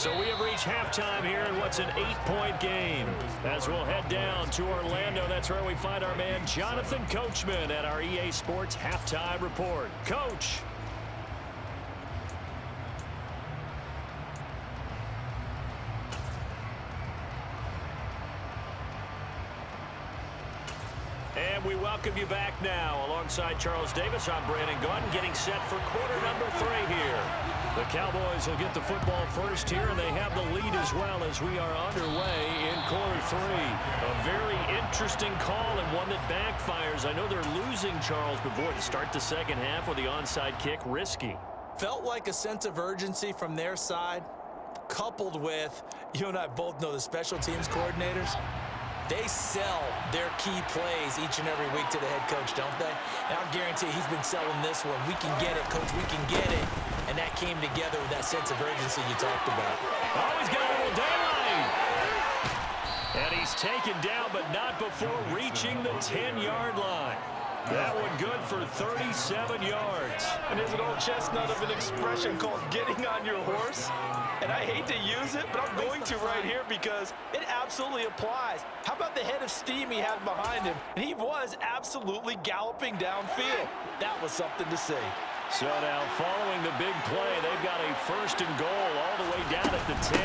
So we have reached halftime here in what's an 8-point game. As we'll head down to Orlando, that's where we find our man Jonathan Coachman at our EA Sports Halftime Report. Coach. And we welcome you back now. Alongside Charles Davis, I'm Brandon Gaudin, getting set for quarter number 3 here. The Cowboys will get the football first here, and they have the lead as well as we are underway in quarter 3. A very interesting call and one that backfires. I know they're losing, Charles, but boy, to start the second half with the onside kick, risky. Felt like a sense of urgency from their side, coupled with, you and I both know the special teams coordinators. They sell their key plays each and every week to the head coach, don't they? And I'll guarantee he's been selling this one. We can get it, coach, we can get it. And that came together with that sense of urgency you talked about. Oh, he's got a little daylight. And he's taken down, but not before reaching the 10-yard line. That one good for 37 yards. And there's an old chestnut of an expression called getting on your horse. And I hate to use it, but I'm going to right here because it absolutely applies. How about the head of steam he had behind him? And he was absolutely galloping downfield. That was something to see. So now following the big play, they've got a first and goal all the way down at the 10.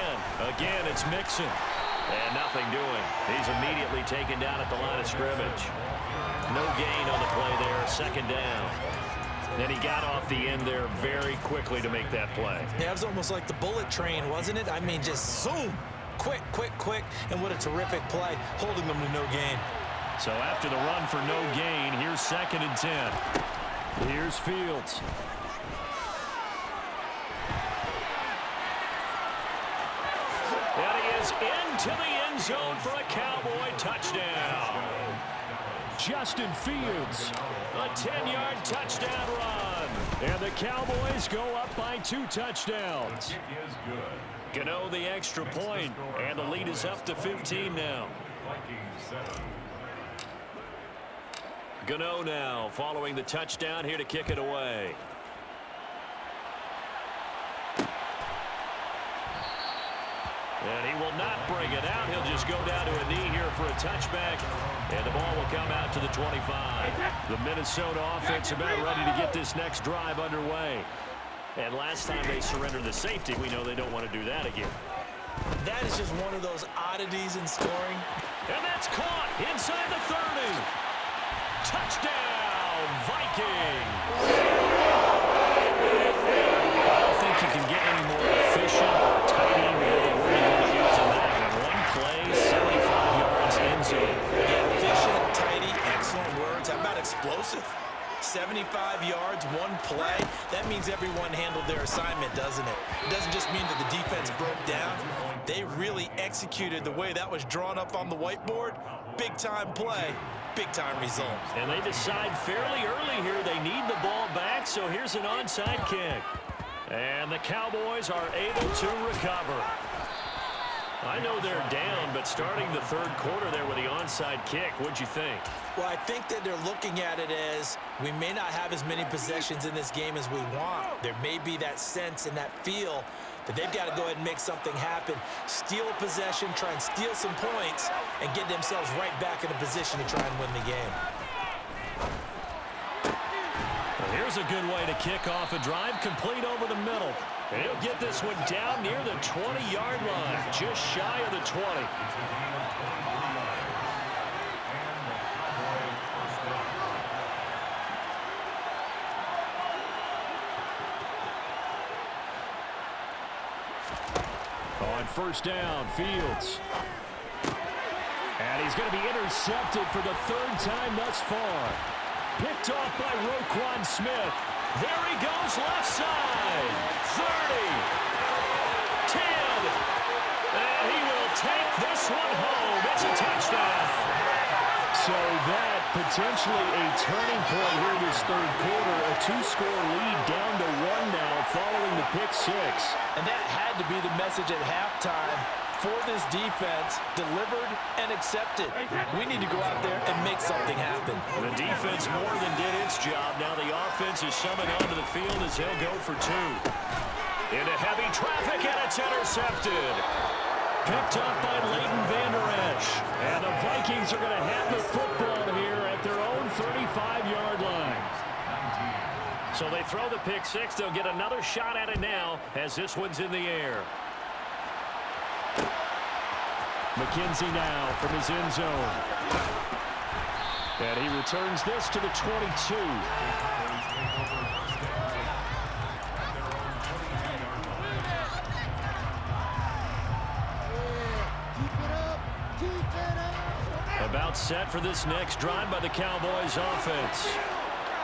Again, it's Mixon. And nothing doing. He's immediately taken down at the line of scrimmage. No gain on the play there, second down. And he got off the end there very quickly to make that play. Yeah, it was almost like the bullet train, wasn't it? I mean, just zoom. Quick, quick, quick. And what a terrific play, holding them to no gain. So after the run for no gain, here's second and 10. Here's Fields. And he is into the end zone for a Cowboy touchdown. Justin Fields, a 10-yard touchdown run. And the Cowboys go up by 2 touchdowns. Gano the extra point, and the lead is up to 15 now. Gano now following the touchdown here to kick it away. And he will not bring it out. He'll just go down to a knee here for a touchback. And the ball will come out to the 25. The Minnesota offense about ready to get this next drive underway. And last time they surrendered the safety, we know they don't want to do that again. That is just one of those oddities in scoring. And that's caught inside the 30. Touchdown, Vikings. I don't think you can get any more efficient or tidy with the word you're going to use in that. One play, 75 yards in zone. Yeah, efficient, tidy, excellent words. How about explosive? 75 yards, one play. That means everyone handled their assignment, doesn't it? It doesn't just mean that the defense broke down. They really executed the way that was drawn up on the whiteboard. Big-time play, big-time result. And they decide fairly early here they need the ball back, so here's an onside kick. And the Cowboys are able to recover. I know they're down, but starting the third quarter there with the onside kick, what'd you think? Well, I think that they're looking at it as we may not have as many possessions in this game as we want. There may be that sense and that feel that they've got to go ahead and make something happen. Steal a possession, try and steal some points, and get themselves right back in a position to try and win the game. Well, here's a good way to kick off a drive, complete over the middle. And he'll get this one down near the 20-yard line, just shy of the 20. On first down, Fields. And he's going to be intercepted for the 3rd time thus far. Picked off by Roquan Smith. There he goes, left side. 30. 10. And he will take this one home. It's a touchdown. So that potentially a turning point here in this third quarter. A 2-score lead down to 1 now following the pick 6. And that had to be the message at halftime for this defense, delivered and accepted. We need to go out there and make something happen. The defense more than did its job. Now the offense is summoned onto the field as he'll go for 2. Into heavy traffic, and it's intercepted. Picked up by Leighton Vander Esch. And the Vikings are going to have the football here at their own 35-yard line. So they throw the pick six. They'll get another shot at it now as this one's in the air. McKenzie now from his end zone. And he returns this to the 22. About set for this next drive by the Cowboys offense.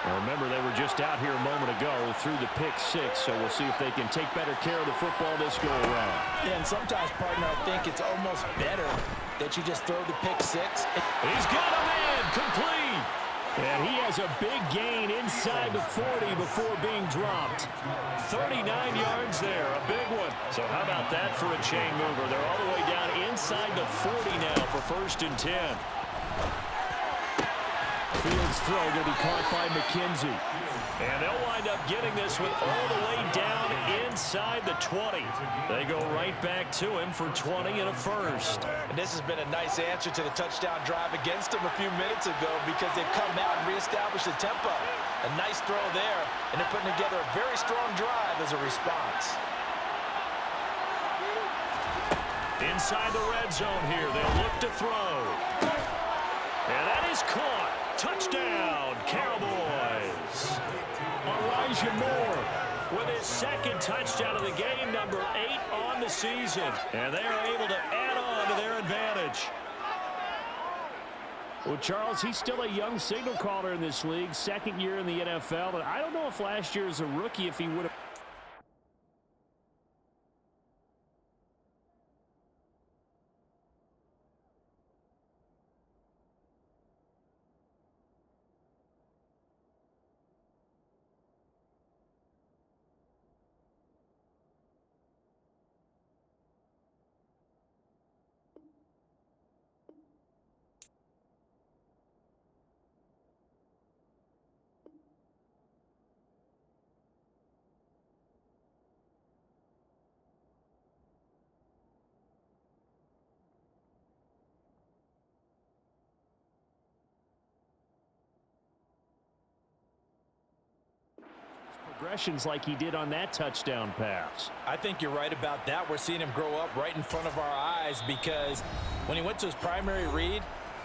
Now remember, they were just out here a moment ago through the pick six, so we'll see if they can take better care of the football this go around. Yeah, and sometimes, partner, I think it's almost better that you just throw the pick six. He's got a man, complete. And he has a big gain inside the 40 before being dropped. 39 yards there, a big one. So how about that for a chain mover? They're all the way down inside the 40 now for 1st and 10. Fields throw going to be caught by McKenzie. And they'll wind up getting this one all the way down inside the 20. They go right back to him for 20 and a first. And this has been a nice answer to the touchdown drive against them a few minutes ago because they've come out and reestablished the tempo. A nice throw there, and they're putting together a very strong drive as a response. Inside the red zone here, they'll look to throw. And that is caught. Touchdown, Cowboys. Elijah Moore with his second touchdown of the game, number 8 on the season. And they are able to add on to their advantage. Well, Charles, he's still a young signal caller in this league, second year in the NFL. But I don't know if last year as a rookie, if he would have. Progressions like he did on that touchdown pass. I think you're right about that. We're seeing him grow up right in front of our eyes because when he went to his primary read,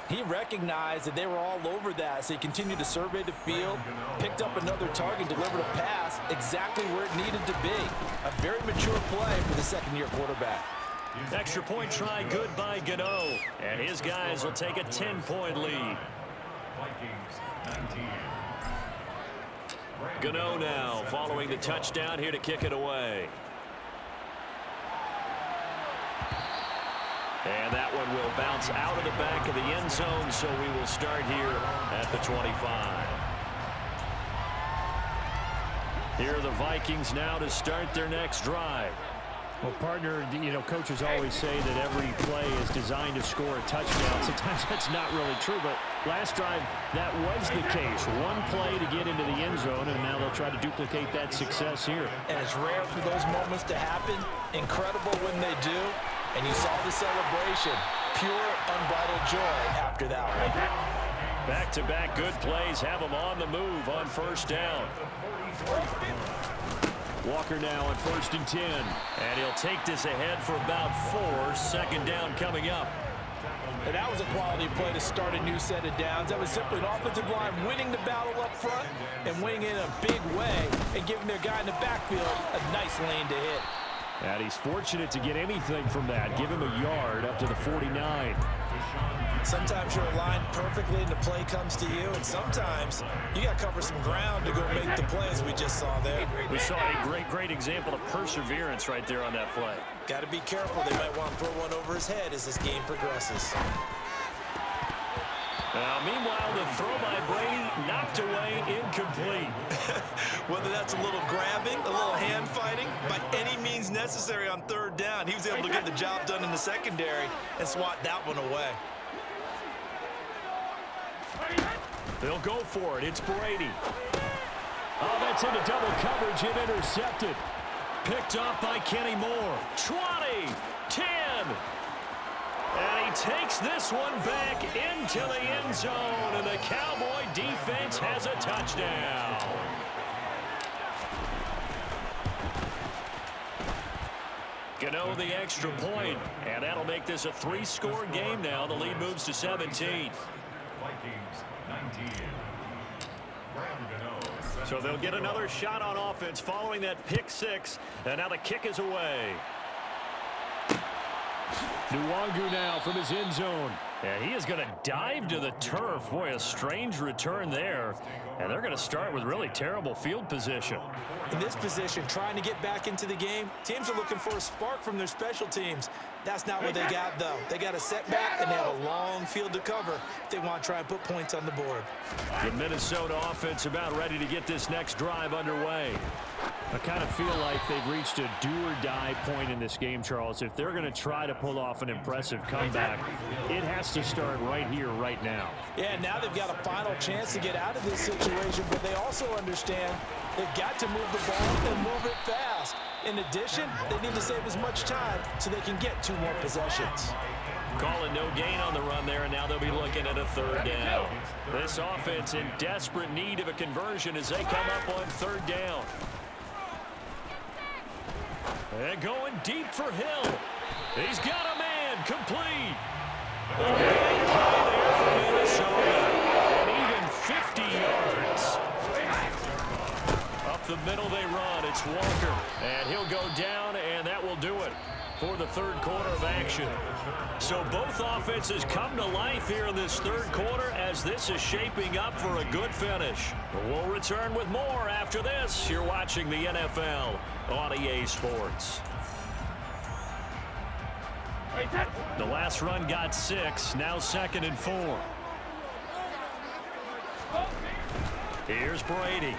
he recognized that they were all over that, so he continued to survey the field, picked up another target, delivered a pass exactly where it needed to be. A very mature play for the second-year quarterback. Extra point try good by Gano, and his guys will take a 10-point lead. Gano now following the touchdown here to kick it away. And that one will bounce out of the back of the end zone, so we will start here at the 25. Here are the Vikings now to start their next drive. Well, partner, you know, coaches always say that every play is designed to score a touchdown. Sometimes that's not really true, but last drive, that was the case. One play to get into the end zone, and now they'll try to duplicate that success here. And it's rare for those moments to happen. Incredible when they do. And you saw the celebration. Pure, unbridled joy after that one. Back-to-back good plays have them on the move on first down. Walker now on 1st and 10. And he'll take this ahead for about 4. 2nd down coming up. And that was a quality play to start a new set of downs. That was simply an offensive line winning the battle up front and winning it in a big way and giving their guy in the backfield a nice lane to hit. And he's fortunate to get anything from that. Give him a yard up to the 49. Sometimes you're aligned perfectly and the play comes to you, and sometimes you got to cover some ground to go make the play, as we just saw there. We saw a great example of perseverance right there on that play. Got to be careful. They might want to throw one over his head as this game progresses. Meanwhile, the throw by Brady knocked away, incomplete. Whether that's a little grabbing, a little hand fighting, by any means necessary on 3rd down, he was able to get the job done in the secondary and swat that one away. They'll go for it. It's Brady. Oh, that's into double coverage and intercepted. Picked off by Kenny Moore. 20, 10. And he takes this one back into the end zone, and the Cowboy defense has a touchdown. Gano the extra point, and that'll make this a 3-score game now. The lead moves to 17. Vikings 19. So they'll get another shot on offense following that pick 6, and now the kick is away. Nwangu now from his end zone. And he is going to dive to the turf. Boy, a strange return there. And they're going to start with really terrible field position. In this position, trying to get back into the game, teams are looking for a spark from their special teams. That's not what they got, though. They got a setback, and they have a long field to cover if they want to try and put points on the board. The Minnesota offense about ready to get this next drive underway. I kind of feel like they've reached a do-or-die point in this game, Charles. If they're going to try to pull off an impressive comeback, it has to start right here, right now. Yeah, now they've got a final chance to get out of this situation, but they also understand they've got to move the ball and move it fast. In addition, they need to save as much time so they can get 2 more possessions. Calling no gain on the run there, and now they'll be looking at a 3rd down. This offense in desperate need of a conversion as they come up on 3rd down. And going deep for Hill. He's got a man complete. A big play there for Minnesota. And even 50 yards. Up the middle they run. It's Walker. And he'll go down, and that will do it for the 3rd quarter of action. So both offenses come to life here in this 3rd quarter as this is shaping up for a good finish. We'll return with more after this. You're watching the NFL on EA Sports. The last run got 6, now 2nd and 4. Here's Brady.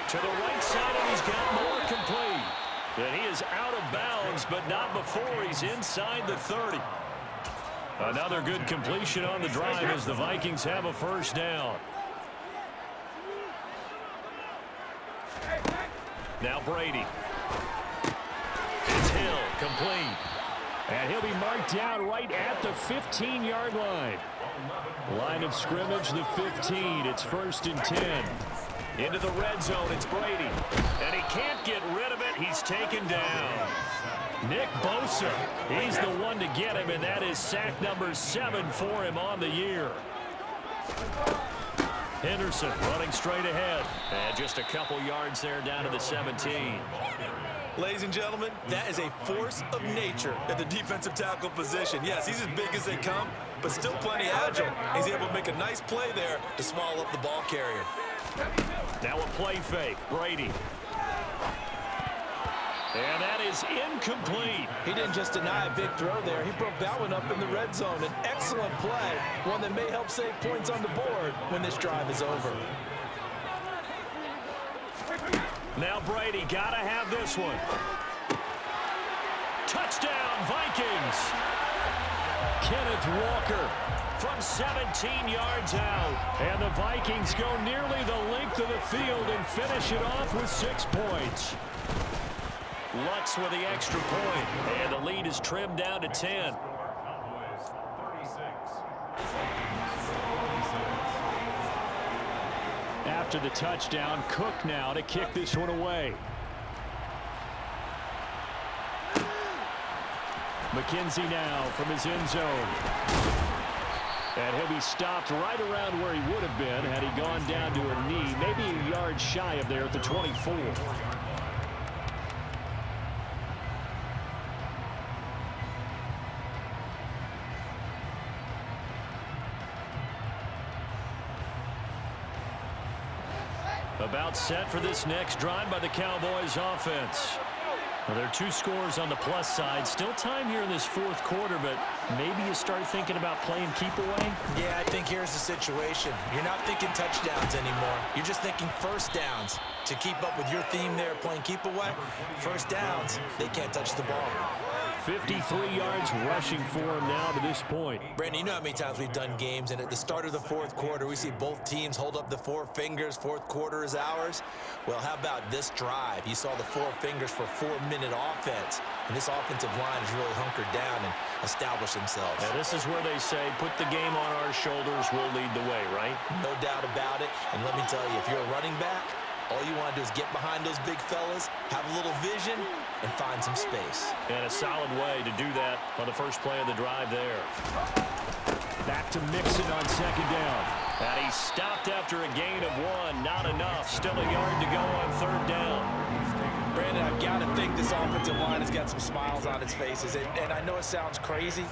To the right side, and he's got more complete. And he is out of bounds, but not before he's inside the 30. Another good completion on the drive as the Vikings have a 1st down. Now Brady. It's Hill, complete. And he'll be marked down right at the 15-yard line. Line of scrimmage, the 15. It's 1st and 10. Into the red zone, it's Brady. And he can't get rid of it. He's taken down. Nick Bosa, he's the one to get him, and that is sack number 7 for him on the year. Henderson running straight ahead. And just a couple yards there down to the 17. Ladies and gentlemen, that is a force of nature at the defensive tackle position. Yes, he's as big as they come, but still plenty agile. He's able to make a nice play there to swallow up the ball carrier. Now a play fake. Brady. And that is incomplete. He didn't just deny a big throw there. He broke that one up in the red zone. An excellent play, one that may help save points on the board when this drive is over. Now Brady, gotta have this one. Touchdown, Vikings. Kenneth Walker from 17 yards out. And the Vikings go nearly the length of the field and finish it off with 6 points. Lutz with the extra point, and the lead is trimmed down to 10. After the touchdown, Cook now to kick this one away. McKenzie now from his end zone. And he'll be stopped right around where he would have been had he gone down to a knee, maybe a yard shy of there at the 24. About set for this next drive by the Cowboys offense. Well, there are two scores on the plus side. Still time here in this fourth quarter, but maybe you start thinking about playing keep away? Yeah, I think here's the situation. You're not thinking touchdowns anymore. You're just thinking first downs. To keep up with your theme there playing keep away, first downs, they can't touch the ball. 53 yards rushing for him now to this point. Brandon, you know how many times we've done games, and at the start of the fourth quarter, we see both teams hold up the four fingers. Fourth quarter is ours. Well, how about this drive? You saw the four fingers for 4-minute offense, and this offensive line has really hunkered down and established themselves. Now, this is where they say, put the game on our shoulders, we'll lead the way, right? No doubt about it, and let me tell you, if you're a running back, all you want to do is get behind those big fellas, have a little vision, and find some space. And a solid way to do that on the first play of the drive there. Back to Mixon on second down. And he stopped after a gain of 1. Not enough. Still a yard to go on third down. Brandon, I've got to think this offensive line has got some smiles on its faces. And I know it sounds crazy,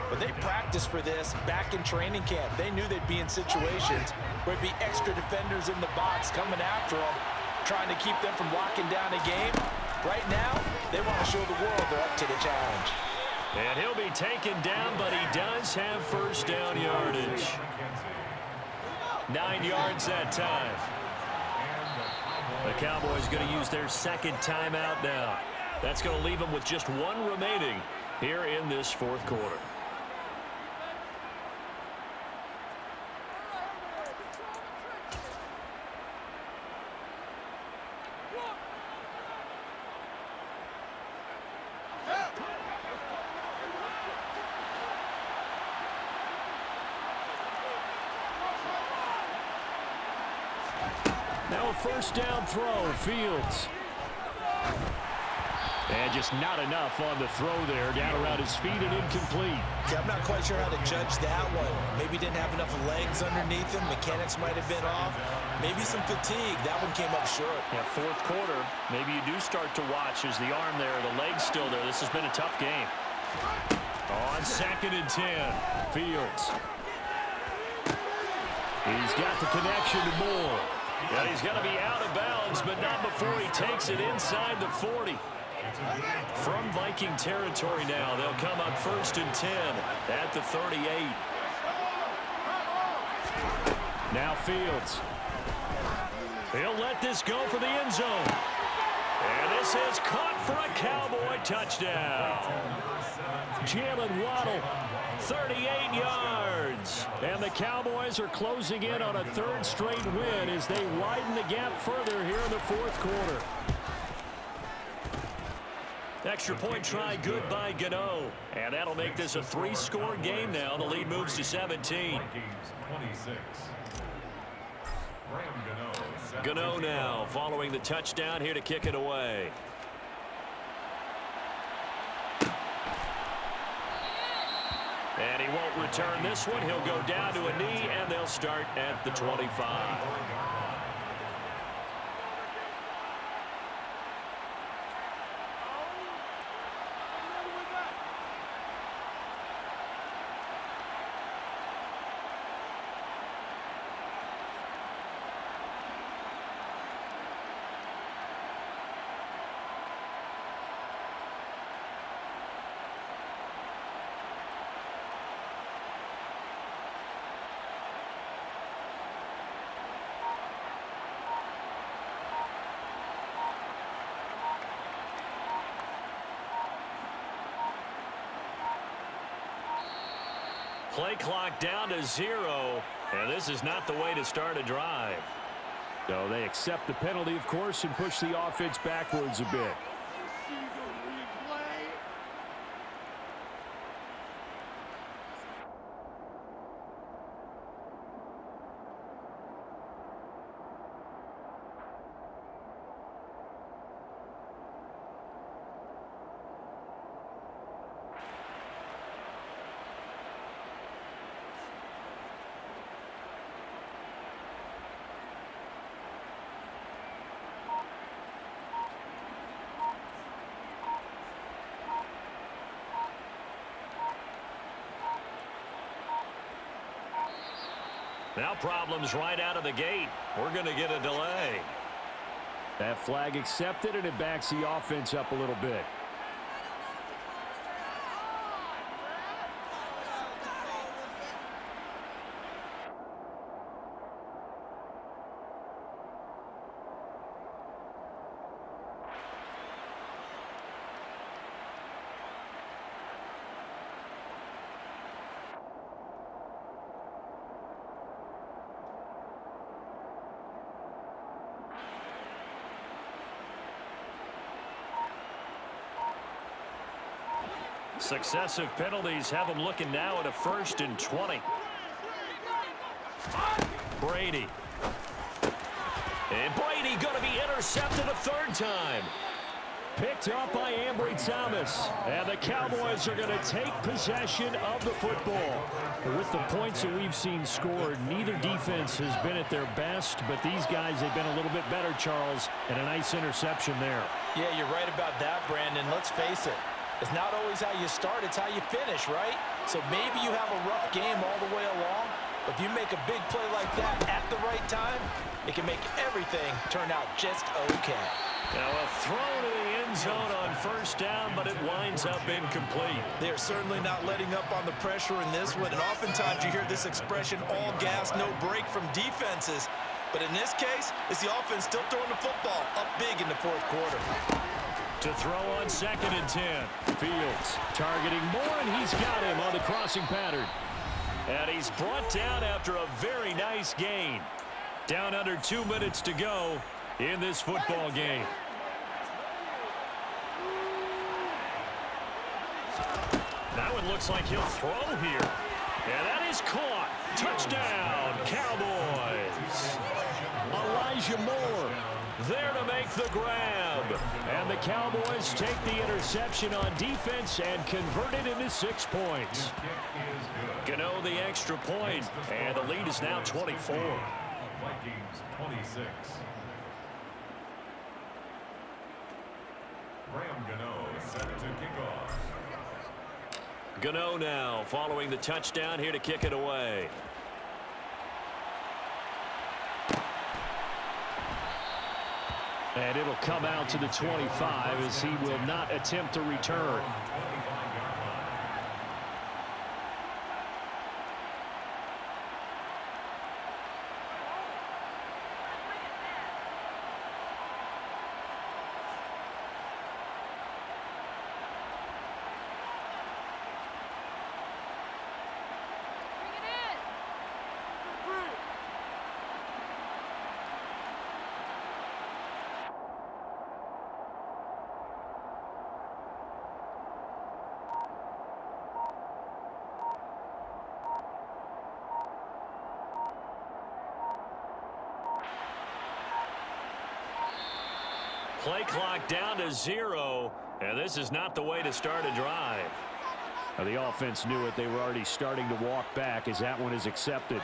but they practiced for this back in training camp. They knew they'd be in situations where there'd be extra defenders in the box coming after them, trying to keep them from locking down a game. Right now, they want to show the world they're up to the challenge. And he'll be taken down, but he does have first down yardage. 9 yards that time. The Cowboys going to use their second timeout now. That's going to leave them with just one remaining here in this fourth quarter. Now a first down throw, Fields. And just not enough on the throw there, down around his feet and incomplete. Yeah, I'm not quite sure how to judge that one. Maybe didn't have enough legs underneath him. Mechanics might have been off. Maybe some fatigue. That one came up short. Yeah, fourth quarter, maybe you do start to watch as the arm there, the leg's still there. This has been a tough game. On second and 10, Fields. He's got the connection to Moore. And he's going to be out of bounds, but not before he takes it inside the 40. From Viking territory now, they'll come up first and 10 at the 38. Now Fields. He'll let this go for the end zone. And this is caught for a Cowboy touchdown. Jalen Waddle, 38 yards. And the Cowboys are closing in on a third straight win as they widen the gap further here in the fourth quarter. Extra point try good by Gano. And that'll make this a 3-score game now. The lead moves to 17. Gano now following the touchdown here to kick it away. And he won't return this one. He'll go down to a knee, and they'll start at the 25. Play clock down to 0, and this is not the way to start a drive. So they accept the penalty, of course, and push the offense backwards a bit. Now problems right out of the gate. We're going to get a delay. That flag accepted, and it backs the offense up a little bit. Successive penalties have them looking now at a 1st and 20. Brady. And Brady going to be intercepted a 3rd time. Picked up by Ambry Thomas. And the Cowboys are going to take possession of the football. With the points that we've seen scored, neither defense has been at their best, but these guys have been a little bit better, Charles, and a nice interception there. Yeah, you're right about that, Brandon. Let's face it. It's not always how you start, it's how you finish, right? So maybe you have a rough game all the way along, but if you make a big play like that at the right time, it can make everything turn out just okay. Now a throw to the end zone on 1st down, but it winds up incomplete. They're certainly not letting up on the pressure in this one, and oftentimes you hear this expression, all gas, no break from defenses. But in this case, it's the offense still throwing the football up big in the 4th quarter. To throw on 2nd and 10. Fields targeting Moore, and he's got him on the crossing pattern. And he's brought down after a very nice gain. Down under 2 minutes to go in this football game. Now it looks like he'll throw here. And that is caught. Touchdown, Cowboys. Elijah Moore there to make the grab. And the Cowboys take the interception on defense and convert it into 6 points. Gano the extra point, and the lead is now 24. Vikings 26. Graham Gano set to kick off. Gano now following the touchdown here to kick it away. And it'll come out to the 25 as he will not attempt to return. Play clock down to 0, and this is not the way to start a drive. Now, the offense knew it. They were already starting to walk back as that one is accepted.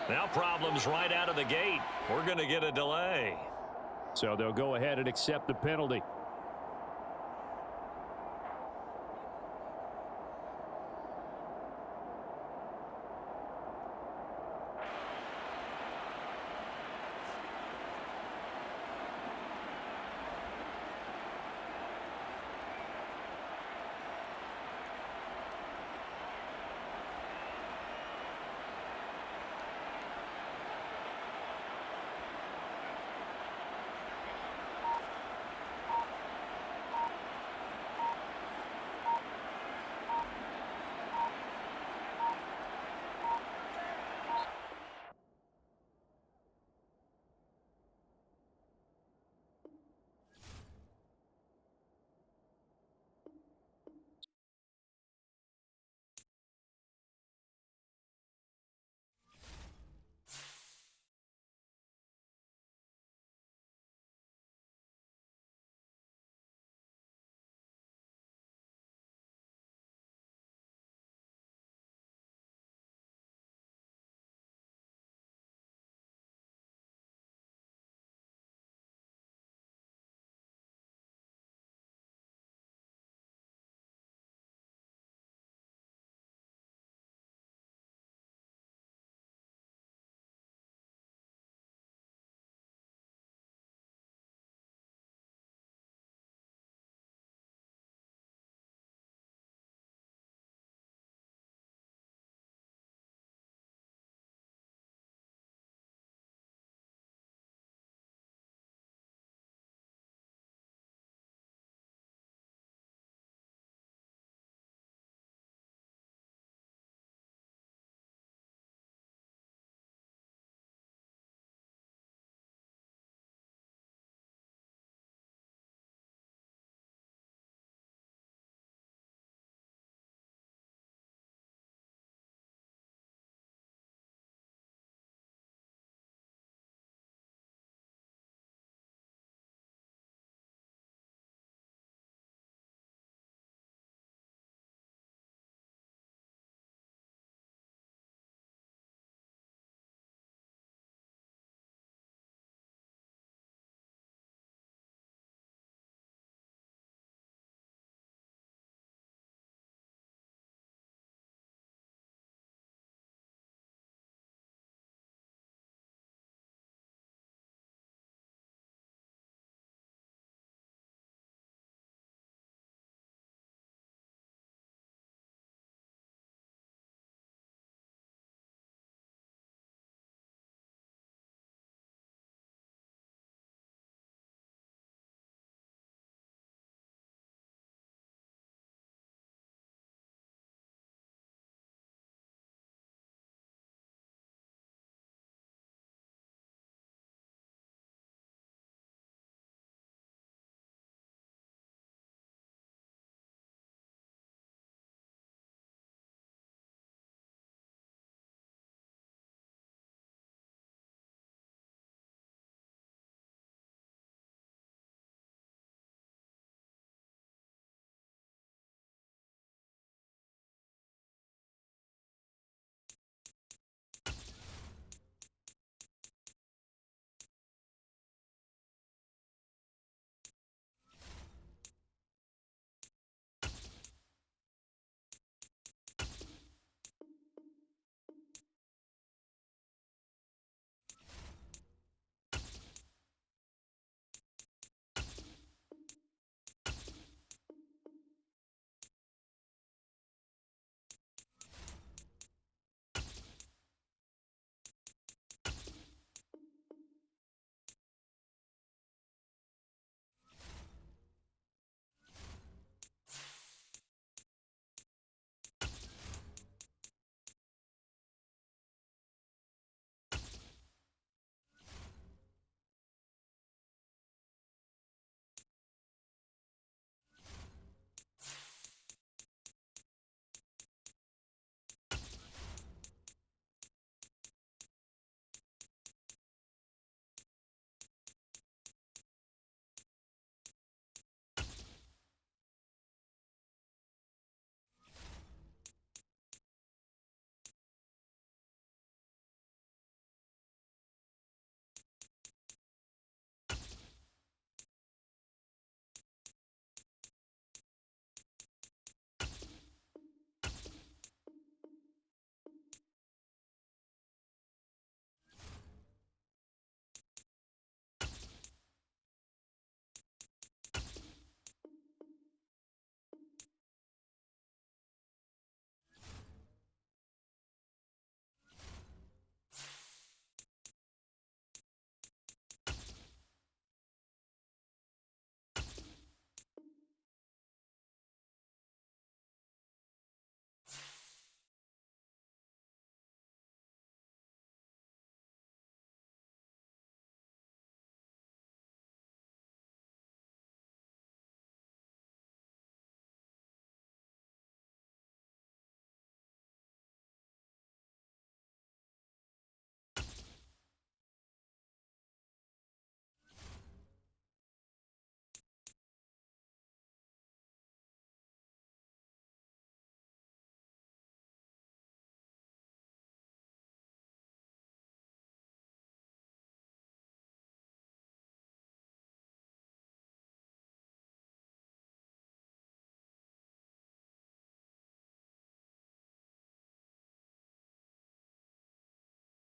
Now problems right out of the gate. We're going to get a delay. So they'll go ahead and accept the penalty.